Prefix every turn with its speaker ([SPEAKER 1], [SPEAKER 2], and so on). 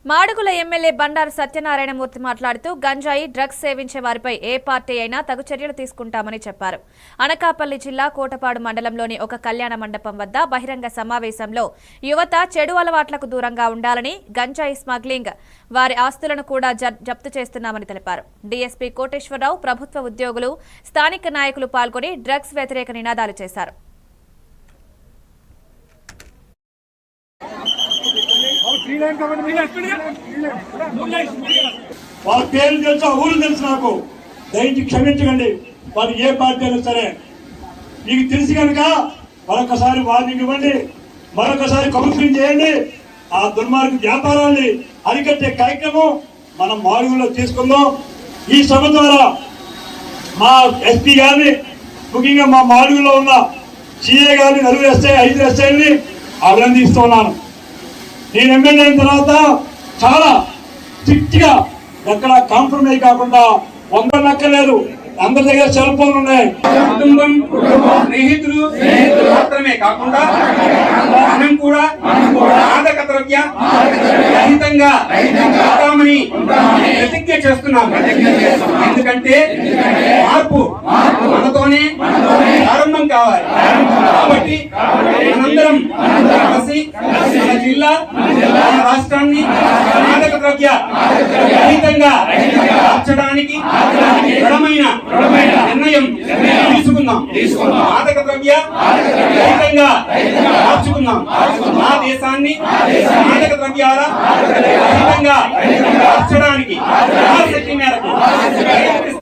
[SPEAKER 1] Madugula MLA Bandaru Satyanarayana Murthy మాట్లాడుతూ గంజాయి drugs సేవించే వారిపై ఏ పార్టీ అయినా తగు చర్యలు తీసుకుంటామని చెప్పారు. అనకాపల్లి జిల్లా కోటపాడు మండలంలోని ఒక కళ్యాణ మండపం వద్ద బహిరంగ సమావేశంలో యువత చెడు అలవాట్లకు దూరంగా ఉండాలని, గంజాయి స్మగ్లింగ్, వారి ఆస్తులను కూడా జప్తు చేస్తున్నామని తెలిపారు. డీఎస్పీ కోటేశ్వరరావు, ప్రభుత్వ ఉద్యోగులు, స్థానిక నాయకులు పాల్గొని డ్రగ్స్ వ్యతిరేక నినాదాలు చేశారు.
[SPEAKER 2] వాళ్ళ పేర్లు తెలుసు, ఊరు తెలుసు. నాకు దయచేసి క్షమించకండి. వారు ఏ పార్టీ అయినా సరే మీకు తెలిసి కనుక మరొకసారి వార్నింగ్ ఇవ్వండి, మరొకసారి కౌన్సిలింగ్ చేయండి. ఆ దుర్మార్గ వ్యాపారాన్ని అరికట్టే కార్యక్రమం మనం మాడుగులో తీసుకుందాం. ఈ సభ ద్వారా మా ఎస్పీ గారిని, ముఖ్యంగా మా మాడుగులో ఉన్న సిఏ గారిని, 4 ఎస్ఐ 5 ఎస్ఐని అభినందిస్తున్నాను. నేను ఎమ్మెల్యే అయిన తర్వాత చాలా స్ట్రిక్ట్ గా ఎక్కడ కాంప్రమైజ్ కాకుండా 100 నక్కలేదు. అందరి దగ్గర సెల్ ఫోన్లు ఉన్నాయి.
[SPEAKER 3] కుటుంబం, స్నేహితులు మాత్రమే కాకుండా మనం కూడా మాదక ద్రవ్య రహితంగా ఉంటామని ప్రతిజ్ఞ చేస్తున్నాం. ఎందుకంటే మార్పు మనతోనే ప్రారంభం కావాలి. కాబట్టి మనందరం కలిసి మన జిల్లా, మన రాష్ట్రాన్ని మాదక ద్రవ్య రహితంగా మార్చడానికి దృఢమైన నిర్ణయం తీసుకుందాం. మాదక ద్రవ్య రహితంగా మార్చుకుందాం. మా దేశాన్ని మాదక ద్రవ్యాల రహితంగా మార్చడానికి శక్తి మేరకు